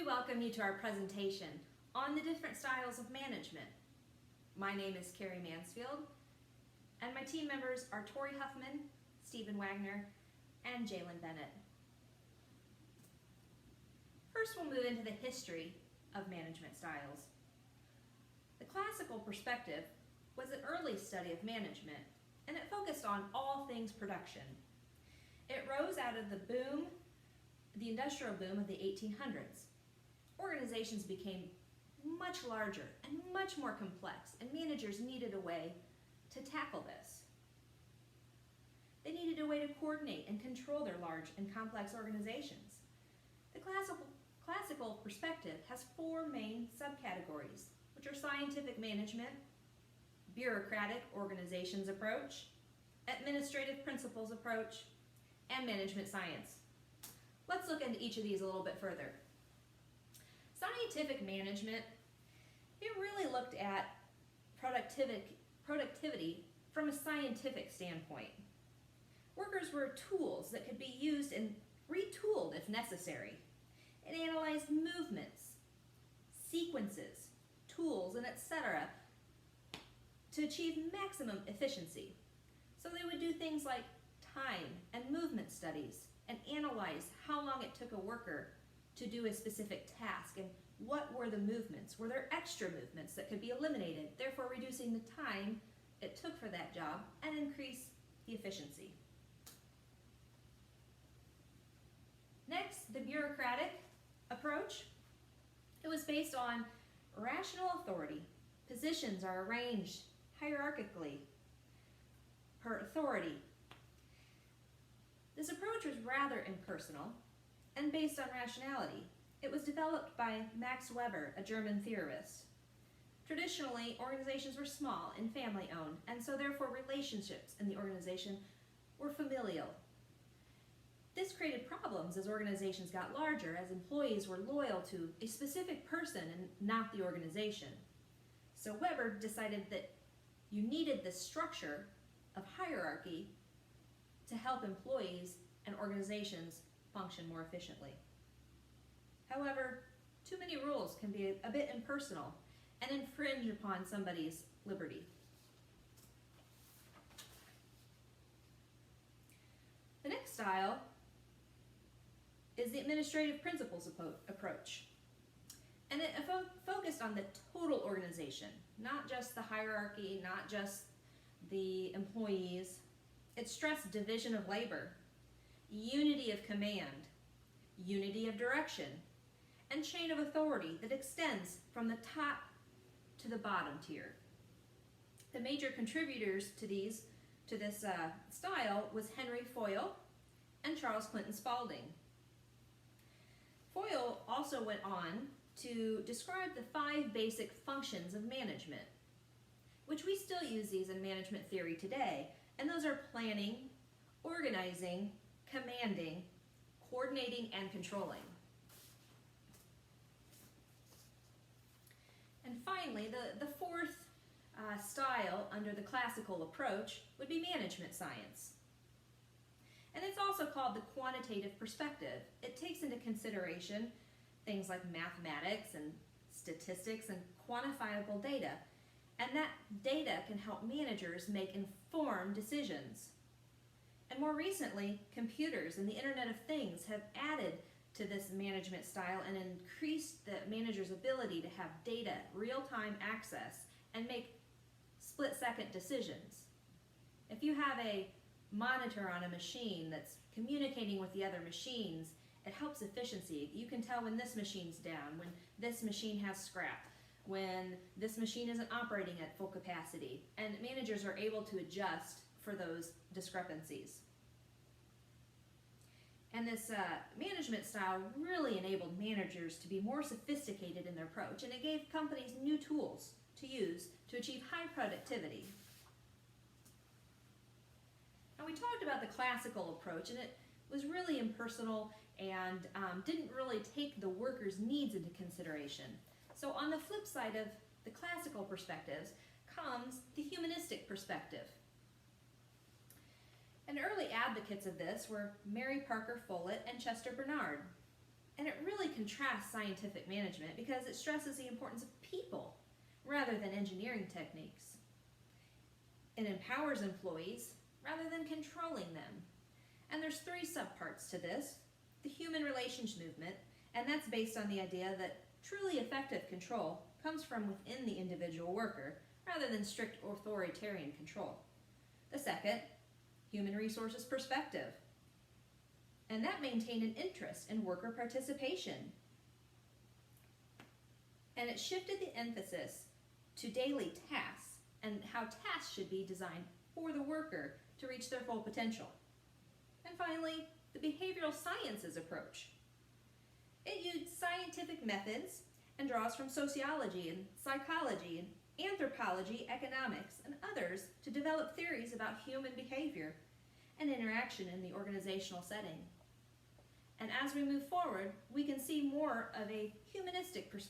welcome you to our presentation on the different styles of management. My name is Mansfield, and my team members are Tori Huffman, Stephen Wagner, and Jalen Bennett. First, we'll move into the history of management styles. The classical perspective was an early study of management, and it focused on all things production. It rose out of the industrial boom of the 1800s. Organizations became much larger and much more complex, and managers needed a way to tackle this. They needed a way to coordinate and control their large and complex organizations. The classical perspective has four main subcategories, which are scientific management, bureaucratic organizations approach, administrative principles approach, and management science. Let's look into each of these a little bit further. Scientific management, it really looked at productivity from a scientific standpoint. Workers were tools that could be used and retooled if necessary. It analyzed movements, sequences, tools, and etc. to achieve maximum efficiency. So they would do things like time and movement studies and analyze how long it took a worker to do a specific task and what were the movements. Were there extra movements that could be eliminated, therefore reducing the time it took for that job and increase the efficiency. Next, the bureaucratic approach. It was based on rational authority. Positions are arranged hierarchically per authority. This approach was rather impersonal and based on rationality. It was developed by Max Weber, a German theorist. Traditionally, organizations were small and family-owned, and so therefore relationships in the organization were familial. This created problems as organizations got larger, as employees were loyal to a specific person and not the organization. So Weber decided that you needed this structure of hierarchy to help employees and organizations function more efficiently. However, too many rules can be a bit impersonal and infringe upon somebody's liberty. The next style is the administrative principles approach. And it focused on the total organization, not just the hierarchy, not just the employees. It stressed division of labor, unity of command, unity of direction, and chain of authority that extends from the top to the bottom tier. The major contributors to this style was Henry Foyle and Charles Clinton Spaulding. Foyle also went on to describe the 5 basic functions of management, which we still use these in management theory today, and those are planning, organizing, commanding, coordinating, and controlling. And finally, the fourth style under the classical approach would be management science. And it's also called the quantitative perspective. It takes into consideration things like mathematics and statistics and quantifiable data. And that data can help managers make informed decisions. And more recently, computers and the Internet of Things have added to this management style and increased the manager's ability to have data, real-time access, and make split-second decisions. If you have a monitor on a machine that's communicating with the other machines, it helps efficiency. You can tell when this machine's down, when this machine has scrap, when this machine isn't operating at full capacity, and managers are able to adjust for those discrepancies. And this management style really enabled managers to be more sophisticated in their approach, and it gave companies new tools to use to achieve high productivity. Now, we talked about the classical approach, and it was really impersonal and didn't really take the workers' needs into consideration. So on the flip side of the classical perspectives comes the humanistic perspective. And early advocates of this were Mary Parker Follett and Chester Bernard. And it really contrasts scientific management because it stresses the importance of people rather than engineering techniques. It empowers employees rather than controlling them. And there's 3 subparts to this. The human relations movement, and that's based on the idea that truly effective control comes from within the individual worker rather than strict authoritarian control. The second, human resources perspective, and that maintained an interest in worker participation. And it shifted the emphasis to daily tasks and how tasks should be designed for the worker to reach their full potential. And finally, the behavioral sciences approach. It used scientific methods and draws from sociology and psychology and anthropology, economics, and others to develop theories about human behavior and interaction in the organizational setting. And as we move forward, we can see more of a humanistic perspective